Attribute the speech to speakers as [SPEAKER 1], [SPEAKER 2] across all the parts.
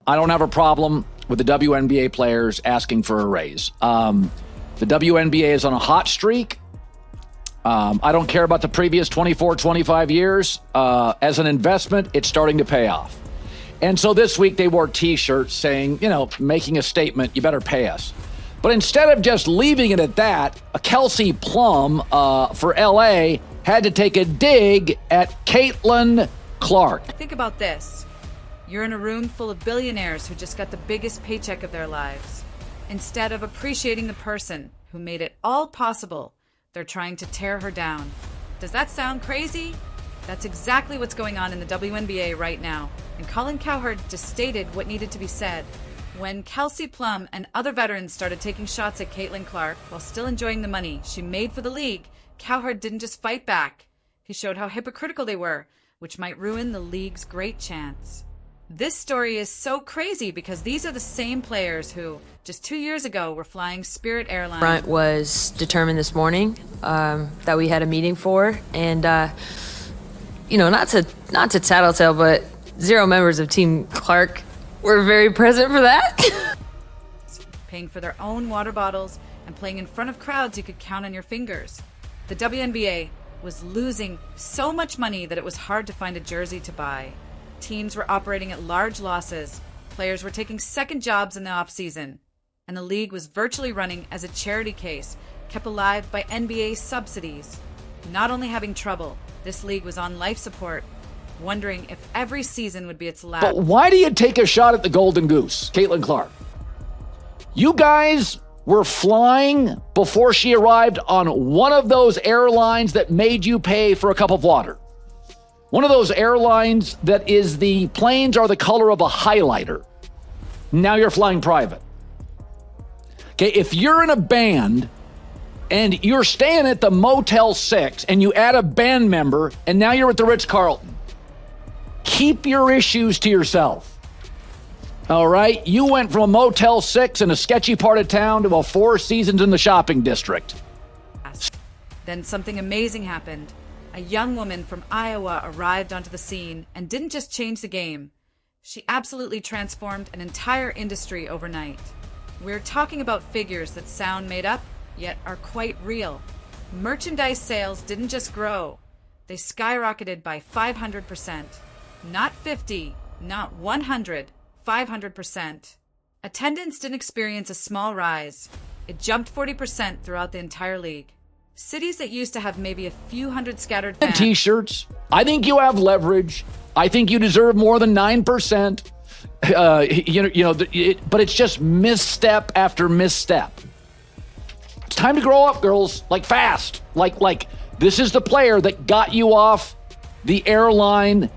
[SPEAKER 1] I don't have a problem with the WNBA players asking for a raise. The WNBA is on a hot streak. I don't care about the previous 24, 25 years. As an investment, it's starting to pay off. And so this week they wore T-shirts saying, making a statement, you better pay us. But instead of just leaving it at that, Kelsey Plum for LA had to take a dig at Caitlin Clark.
[SPEAKER 2] Think about this. You're in a room full of billionaires who just got the biggest paycheck of their lives. Instead of appreciating the person who made it all possible, they're trying to tear her down. Does that sound crazy? That's exactly what's going on in the WNBA right now. And Colin Cowherd just stated what needed to be said. When Kelsey Plum and other veterans started taking shots at Caitlin Clark while still enjoying the money she made for the league, Cowherd didn't just fight back. He showed how hypocritical they were, which might ruin the league's great chance. This story is so crazy because these are the same players who, just 2 years ago, were flying Spirit Airlines.
[SPEAKER 3] Front was determined this morning that we had a meeting for, and not to tattletale, but 0 members of Team Clark were very present for that.
[SPEAKER 2] Paying for their own water bottles and playing in front of crowds you could count on your fingers. The WNBA was losing so much money that it was hard to find a jersey to buy. Teams were operating at large losses. Players were taking second jobs in the off-season. And the league was virtually running as a charity case, kept alive by NBA subsidies. Not only having trouble, this league was on life support, wondering if every season would be its last.
[SPEAKER 1] But why do you take a shot at the Golden Goose, Caitlin Clark? You guys were flying before she arrived on one of those airlines that made you pay for a cup of water. One of those airlines that is the planes are the color of a highlighter. Now you're flying private. Okay, if you're in a band and you're staying at the Motel 6 and you add a band member and now you're at the Ritz-Carlton, keep your issues to yourself. All right? You went from a Motel 6 in a sketchy part of town to a Four Seasons in the shopping district.
[SPEAKER 2] Then something amazing happened. A young woman from Iowa arrived onto the scene and didn't just change the game. She absolutely transformed an entire industry overnight. We're talking about figures that sound made up, yet are quite real. Merchandise sales didn't just grow. They skyrocketed by 500%. Not 50, not 100, 500%. Attendance didn't experience a small rise. It jumped 40% throughout the entire league. Cities that used to have maybe a few hundred scattered fans.
[SPEAKER 1] T-shirts. I think you have leverage. I think you deserve more than 9%. But it's just misstep after misstep. It's time to grow up, girls. Like fast. Like this is the player that got you off the airline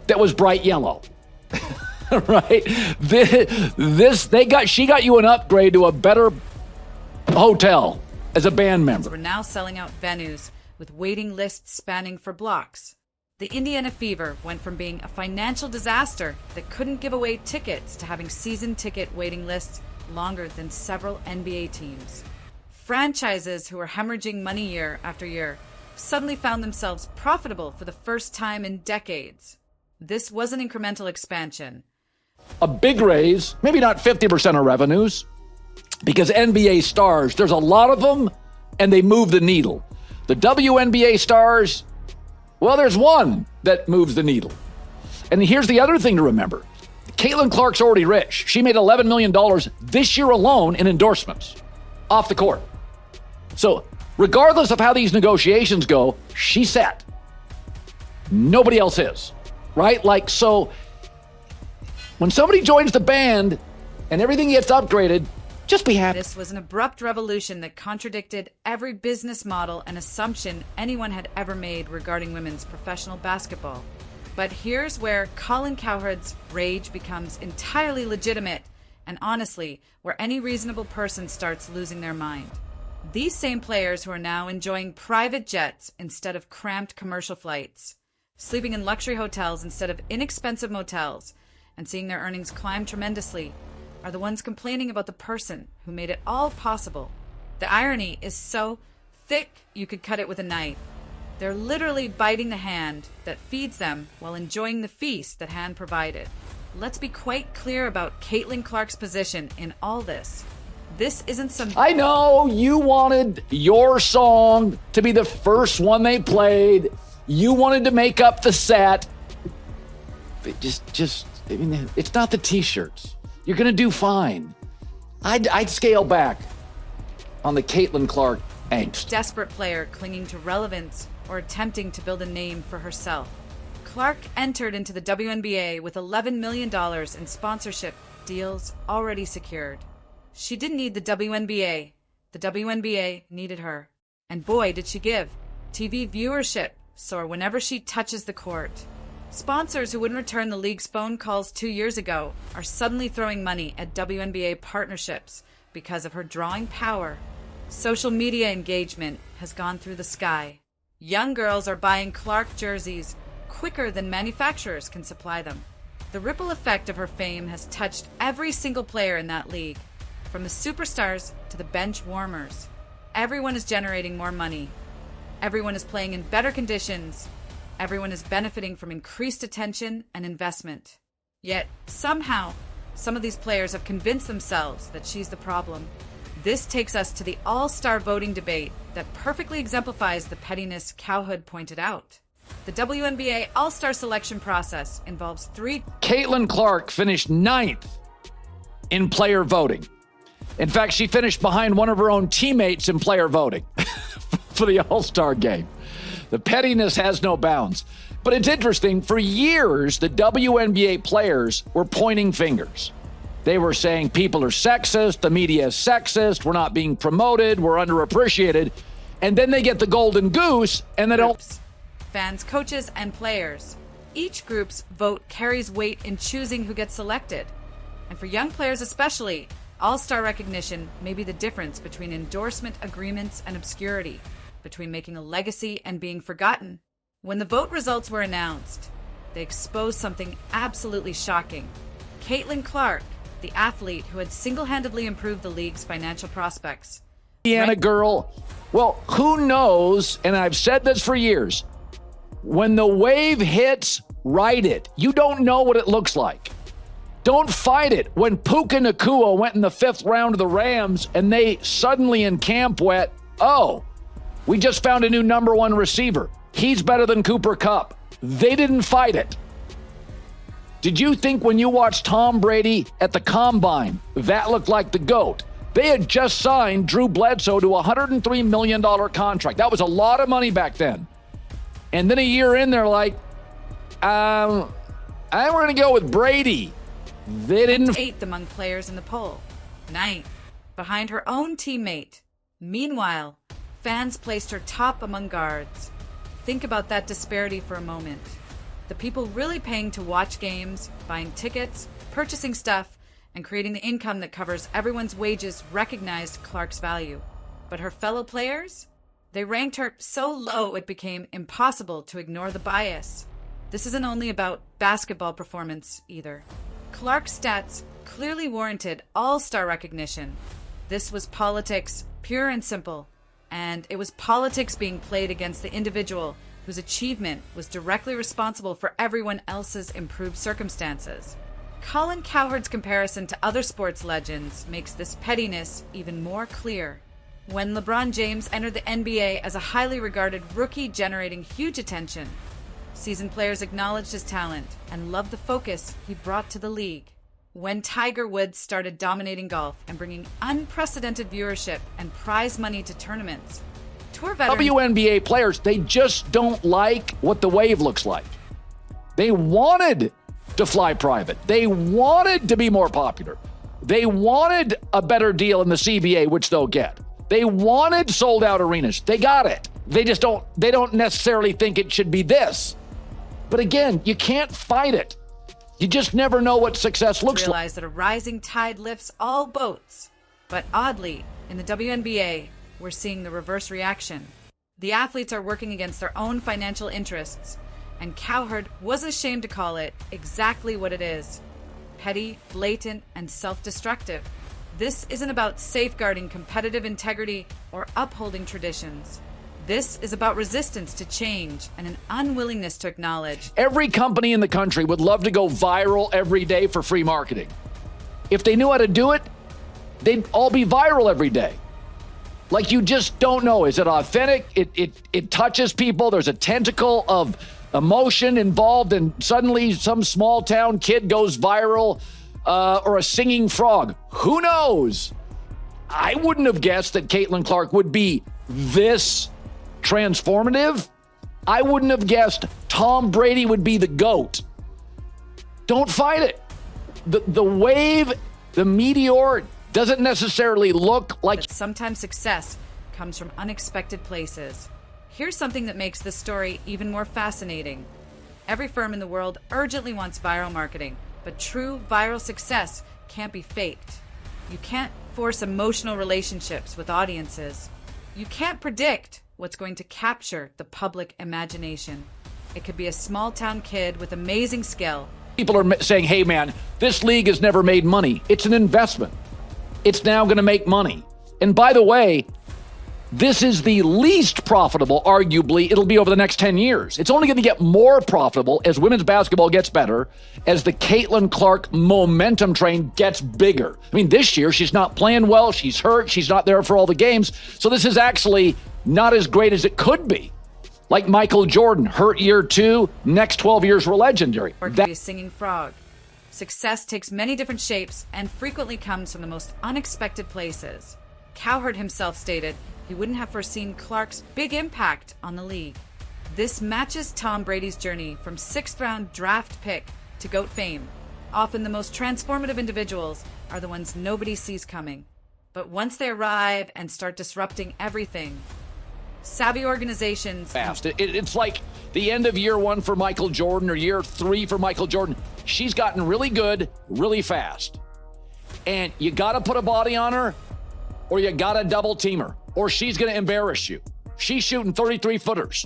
[SPEAKER 1] that was bright yellow. Right? She got you an upgrade to a better hotel as a band member.
[SPEAKER 2] We're now selling out venues with waiting lists spanning for blocks. The Indiana Fever went from being a financial disaster that couldn't give away tickets to having season ticket waiting lists longer than several NBA teams. Franchises who were hemorrhaging money year after year suddenly found themselves profitable for the first time in decades. This was an incremental expansion.
[SPEAKER 1] A big raise, maybe not 50% of revenues, because NBA stars, there's a lot of them, and they move the needle. The WNBA stars, well, there's one that moves the needle. And here's the other thing to remember. Caitlin Clark's already rich. She made $11 million this year alone in endorsements off the court. So regardless of how these negotiations go, she's set. Nobody else is, right? So when somebody joins the band and everything gets upgraded, just be happy.
[SPEAKER 2] This was an abrupt revolution that contradicted every business model and assumption anyone had ever made regarding women's professional basketball. But here's where Colin Cowherd's rage becomes entirely legitimate and honestly, where any reasonable person starts losing their mind. These same players who are now enjoying private jets instead of cramped commercial flights, sleeping in luxury hotels instead of inexpensive motels, and seeing their earnings climb tremendously, are the ones complaining about the person who made it all possible. The irony is so thick you could cut it with a knife. They're literally biting the hand that feeds them while enjoying the feast that hand provided. let's be quite clear about Caitlin Clark's position in all this. This isn't some...
[SPEAKER 1] I know you wanted your song to be the first one they played. You wanted to make up the set. But I mean, it's not the t-shirts. You're going to do fine. I'd scale back on the Caitlin Clark angst.
[SPEAKER 2] Desperate player clinging to relevance or attempting to build a name for herself. Clark entered into the WNBA with $11 million in sponsorship deals already secured. She didn't need the WNBA. The WNBA needed her. And boy, did she give. TV viewership soar whenever she touches the court. Sponsors who wouldn't return the league's phone calls 2 years ago are suddenly throwing money at WNBA partnerships because of her drawing power. Social media engagement has gone through the sky. Young girls are buying Clark jerseys quicker than manufacturers can supply them. The ripple effect of her fame has touched every single player in that league, from the superstars to the bench warmers. Everyone is generating more money. Everyone is playing in better conditions. Everyone is benefiting from increased attention and investment. Yet, somehow, some of these players have convinced themselves that she's the problem. This takes us to the all-star voting debate that perfectly exemplifies the pettiness Cowherd pointed out. The WNBA all-star selection process involves three...
[SPEAKER 1] Caitlin Clark finished 9th in player voting. In fact, she finished behind one of her own teammates in player voting for the all-star game. The pettiness has no bounds. But it's interesting, for years, the WNBA players were pointing fingers. They were saying people are sexist, the media is sexist, we're not being promoted, we're underappreciated. And then they get the golden goose and they don't...
[SPEAKER 2] Fans, coaches, and players. Each group's vote carries weight in choosing who gets selected. And for young players especially, all-star recognition may be the difference between endorsement agreements and obscurity, between making a legacy and being forgotten. When the vote results were announced, they exposed something absolutely shocking. Caitlin Clark, the athlete who had single-handedly improved the league's financial prospects.
[SPEAKER 1] Indiana girl. Well, who knows, and I've said this for years, when the wave hits, ride it. You don't know what it looks like. Don't fight it. When Puka Nacua went in the 5th round of the Rams and they suddenly in camp went, oh, we just found a new number 1 receiver. He's better than Cooper Kupp. They didn't fight it. Did you think when you watched Tom Brady at the Combine, that looked like the GOAT? They had just signed Drew Bledsoe to a $103 million contract. That was a lot of money back then. And then a year in, they're like, we're going to go with Brady. They didn't...
[SPEAKER 2] 8th among players in the poll. 9th, behind her own teammate. Meanwhile, fans placed her top among guards. Think about that disparity for a moment. The people really paying to watch games, buying tickets, purchasing stuff, and creating the income that covers everyone's wages recognized Clark's value. But her fellow players? They ranked her so low it became impossible to ignore the bias. This isn't only about basketball performance, either. Clark's stats clearly warranted all-star recognition. This was politics, pure and simple. And it was politics being played against the individual whose achievement was directly responsible for everyone else's improved circumstances. Colin Cowherd's comparison to other sports legends makes this pettiness even more clear. When LeBron James entered the NBA as a highly regarded rookie generating huge attention, seasoned players acknowledged his talent and loved the focus he brought to the league. When Tiger Woods started dominating golf and bringing unprecedented viewership and prize money to tournaments, tour veterans...
[SPEAKER 1] WNBA players, they just don't like what the wave looks like. They wanted to fly private. They wanted to be more popular. They wanted a better deal in the CBA, which they'll get. They wanted sold-out arenas. They got it. They don't necessarily think it should be this. But again, you can't fight it. You just never know what success looks like.
[SPEAKER 2] Realize that a rising tide lifts all boats. But oddly, in the WNBA, we're seeing the reverse reaction. The athletes are working against their own financial interests, and Cowherd wasn't ashamed to call it exactly what it is: petty, blatant, and self-destructive. This isn't about safeguarding competitive integrity or upholding traditions. This is about resistance to change and an unwillingness to acknowledge.
[SPEAKER 1] Every company in the country would love to go viral every day for free marketing. If they knew how to do it, they'd all be viral every day. Like, you just don't know. Is it authentic? It touches people. There's a tentacle of emotion involved, and suddenly some small town kid goes viral, or a singing frog. Who knows? I wouldn't have guessed that Caitlin Clark would be this transformative. I wouldn't have guessed Tom Brady would be the GOAT. Don't fight it. The wave, the meteor, doesn't necessarily look like...
[SPEAKER 2] But sometimes success comes from unexpected places. Here's something that makes this story even more fascinating. Every firm in the world urgently wants viral marketing, but true viral success can't be faked. You can't force emotional relationships with audiences. You can't predict what's going to capture the public imagination. It could be a small town kid with amazing skill.
[SPEAKER 1] People are saying, hey man, this league has never made money. It's an investment. It's now going to make money. And by the way, this is the least profitable, arguably, it'll be over the next 10 years. It's only going to get more profitable as women's basketball gets better, as the Caitlin Clark momentum train gets bigger. I mean, this year, she's not playing well. She's hurt. She's not there for all the games. So this is actually not as great as it could be. Like Michael Jordan, hurt year 2, next 12 years were legendary.
[SPEAKER 2] Or could be a singing frog. Success takes many different shapes and frequently comes from the most unexpected places. Cowherd himself stated he wouldn't have foreseen Clark's big impact on the league. This matches Tom Brady's journey from 6th-round draft pick to GOAT fame. Often the most transformative individuals are the ones nobody sees coming. But once they arrive and start disrupting everything, savvy organizations...
[SPEAKER 1] Fast. It's like the end of year 1 for Michael Jordan or year 3 for Michael Jordan. She's gotten really good, really fast. And you got to put a body on her, or you got to double team her, or she's going to embarrass you. She's shooting 33-footers.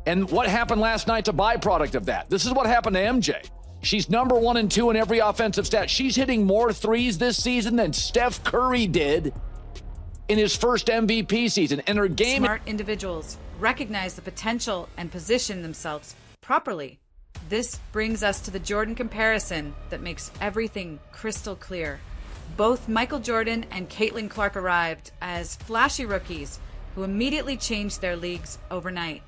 [SPEAKER 1] And what happened last night's a byproduct of that. This is what happened to MJ. She's number 1 and 2 in every offensive stat. She's hitting more threes this season than Steph Curry did in his first MVP season. And her game...
[SPEAKER 2] Smart individuals recognize the potential and position themselves properly. This brings us to the Jordan comparison that makes everything crystal clear. Both Michael Jordan and Caitlin Clark arrived as flashy rookies who immediately changed their leagues overnight.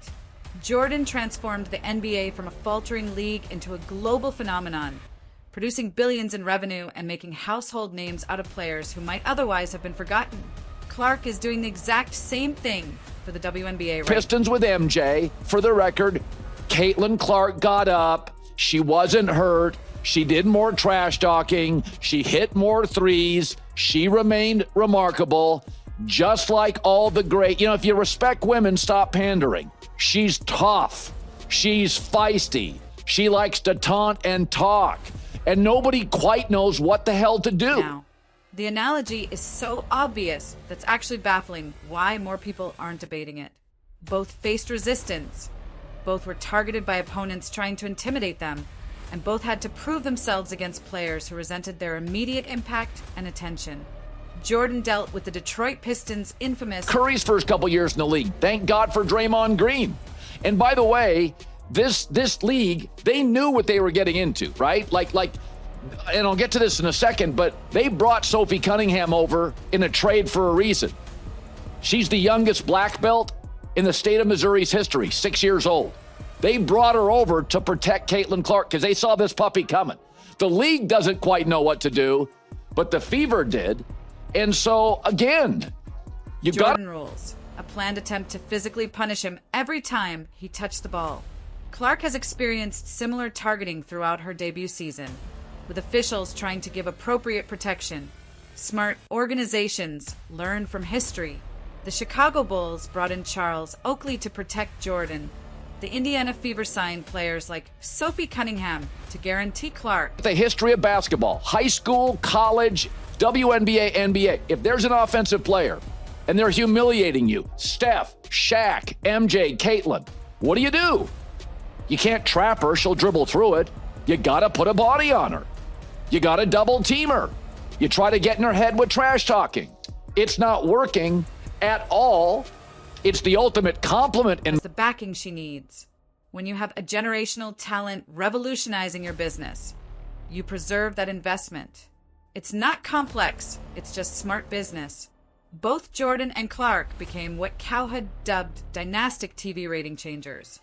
[SPEAKER 2] Jordan transformed the NBA from a faltering league into a global phenomenon, producing billions in revenue and making household names out of players who might otherwise have been forgotten. Clark is doing the exact same thing for the WNBA right
[SPEAKER 1] Pistons with MJ. For the record, Caitlin Clark got up. She wasn't hurt. She did more trash talking. She hit more threes. She remained remarkable, just like all the great. You know, if you respect women, stop pandering. She's tough. She's feisty. She likes to taunt and talk. And nobody quite knows what the hell to do.
[SPEAKER 2] now. The analogy is so obvious that's actually baffling why more people aren't debating it. Both faced resistance. Both were targeted by opponents trying to intimidate them. And both had to prove themselves against players who resented their immediate impact and attention. Jordan dealt with the Detroit Pistons' infamous
[SPEAKER 1] Curry's first couple years in the league. Thank God for Draymond Green. And by the way, this league, they knew what they were getting into, right? Like, and I'll get to this in a second, but they brought Sophie Cunningham over in a trade for a reason. She's the youngest black belt in the state of Missouri's history, 6 years old. They brought her over to protect Caitlin Clark because they saw this puppy coming. The league doesn't quite know what to do, but the Fever did. And so, again, you got
[SPEAKER 2] Jordan rules, a planned attempt to physically punish him every time he touched the ball. Clark has experienced similar targeting throughout her debut season, with officials trying to give appropriate protection. Smart organizations learn from history. The Chicago Bulls brought in Charles Oakley to protect Jordan. The Indiana Fever signed players like Sophie Cunningham to guarantee Clark.
[SPEAKER 1] the history of basketball, high school, college, WNBA, NBA. If there's an offensive player and they're humiliating you, Steph, Shaq, MJ, Caitlin, what do? You can't trap her. She'll dribble through it. You got to put a body on her. You got to double team her. You try to get in her head with trash talking. It's not working at all. It's the ultimate compliment in
[SPEAKER 2] the backing she needs. When you have a generational talent revolutionizing your business, you preserve that investment. It's not complex, it's just smart business. Both Jordan and Clark became what Cowherd dubbed dynastic TV rating changers.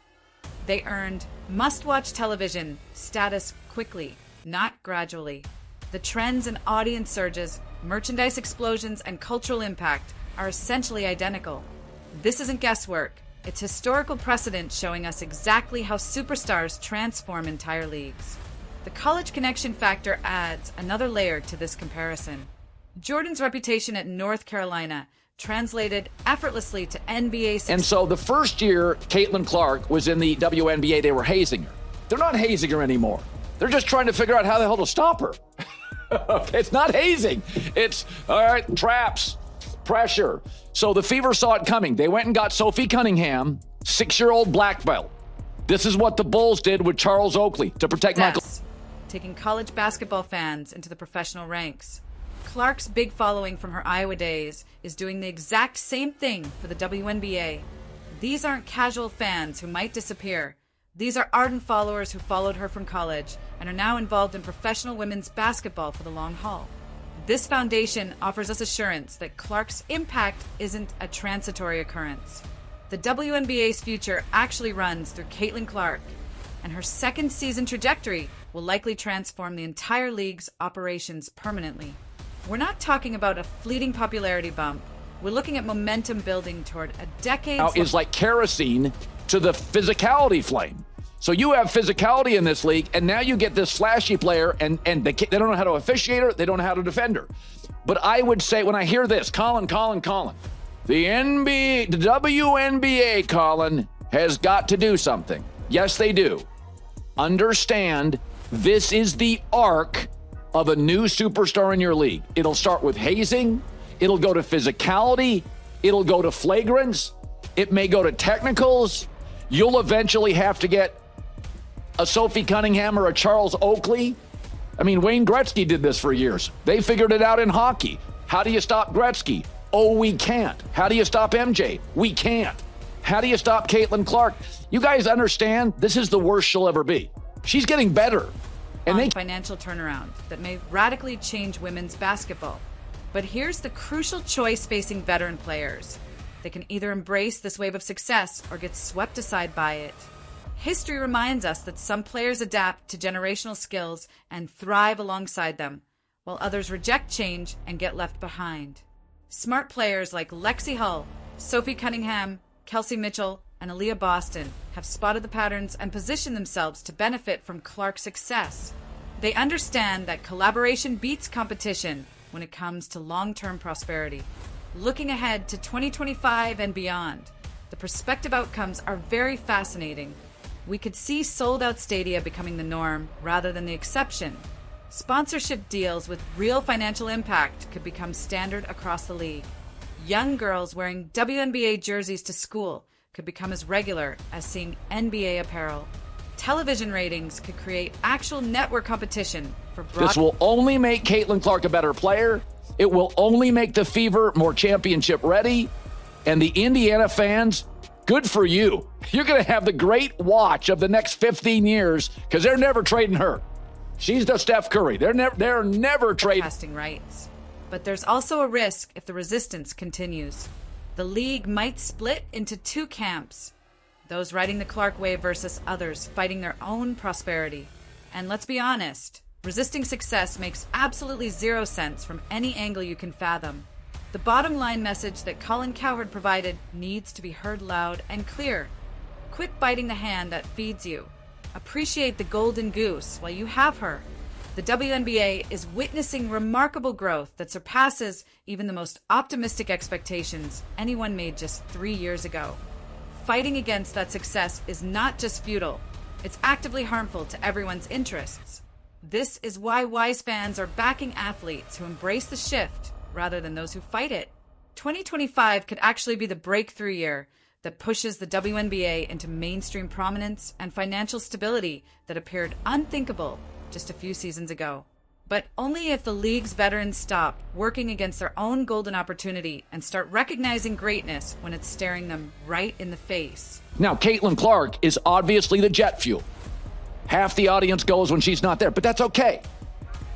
[SPEAKER 2] They earned must-watch television status quickly, not gradually. The trends in audience surges, merchandise explosions, and cultural impact are essentially identical. This isn't guesswork. It's historical precedent showing us exactly how superstars transform entire leagues. The college connection factor adds another layer to this comparison. Jordan's reputation at North Carolina translated effortlessly to NBA success.
[SPEAKER 1] And so the first year Caitlin Clark was in the WNBA, they were hazing her. They're not hazing her anymore. They're just trying to figure out how the hell to stop her. It's not hazing. It's, all right, traps, pressure. So the Fever saw it coming. They went and got Sophie Cunningham, 6-year-old black belt. This is what the Bulls did with Charles Oakley to protect Michael.
[SPEAKER 2] Taking college basketball fans into the professional ranks. Clark's big following from her Iowa days is doing the exact same thing for the WNBA. These aren't casual fans who might disappear. These are ardent followers who followed her from college and are now involved in professional women's basketball for the long haul. This foundation offers us assurance that Clark's impact isn't a transitory occurrence. The WNBA's future actually runs through Caitlin Clark, and her second season trajectory will likely transform the entire league's operations permanently. We're not talking about a fleeting popularity bump. We're looking at momentum building toward a decade.
[SPEAKER 1] Now is like kerosene to the physicality flame. So you have physicality in this league, and now you get this flashy player, and they don't know how to officiate her, they don't know how to defend her. But I would say, when I hear this, Colin, the WNBA, Colin, has got to do something. Yes, they do. Understand, this is the arc of a new superstar in your league. It'll start with hazing, it'll go to physicality, it'll go to flagrants, it may go to technicals. You'll eventually have to get a Sophie Cunningham or a Charles Oakley. I mean, Wayne Gretzky did this for years. They figured it out in hockey. How do you stop Gretzky? Oh, we can't. How do you stop MJ? We can't. How do you stop Caitlin Clark? You guys understand, this is the worst she'll ever be. She's getting better. And
[SPEAKER 2] financial turnaround that may radically change women's basketball. But here's the crucial choice facing veteran players. They can either embrace this wave of success or get swept aside by it. History reminds us that some players adapt to generational skills and thrive alongside them, while others reject change and get left behind. Smart players like Lexi Hull, Sophie Cunningham, Kelsey Mitchell, and Aaliyah Boston have spotted the patterns and positioned themselves to benefit from Clark's success. They understand that collaboration beats competition when it comes to long-term prosperity. Looking ahead to 2025 and beyond, the prospective outcomes are very fascinating. We could see sold-out stadia becoming the norm rather than the exception. Sponsorship deals with real financial impact could become standard across the league. Young girls wearing WNBA jerseys to school could become as regular as seeing NBA apparel. Television ratings could create actual network competition for broad.
[SPEAKER 1] This will only make Caitlin Clark a better player. It will only make the Fever more championship ready. And the Indiana fans, good for you. You're going to have the great watch of the next 15 years because they're never trading her. She's the Steph Curry. They're never trading.
[SPEAKER 2] Casting rights. But there's also a risk if the resistance continues. The league might split into two camps. Those riding the Clark wave versus others fighting their own prosperity. And let's be honest, resisting success makes absolutely zero sense from any angle you can fathom. The bottom line message that Colin Cowherd provided needs to be heard loud and clear. Quit biting the hand that feeds you. Appreciate the golden goose while you have her. The WNBA is witnessing remarkable growth that surpasses even the most optimistic expectations anyone made just 3 years ago. Fighting against that success is not just futile, it's actively harmful to everyone's interests. This is why wise fans are backing athletes who embrace the shift rather than those who fight it. 2025 could actually be the breakthrough year that pushes the WNBA into mainstream prominence and financial stability that appeared unthinkable just a few seasons ago. But only if the league's veterans stop working against their own golden opportunity and start recognizing greatness when it's staring them right in the face.
[SPEAKER 1] Now, Caitlin Clark is obviously the jet fuel. Half the audience goes when she's not there, but that's okay.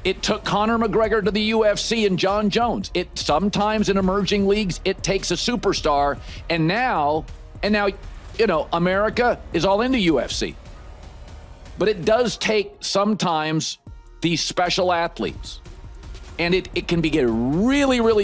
[SPEAKER 1] It took Conor McGregor to the UFC and John Jones. It sometimes in emerging leagues, it takes a superstar. And now, America is all into UFC. But it does take sometimes these special athletes. And it can be get really, really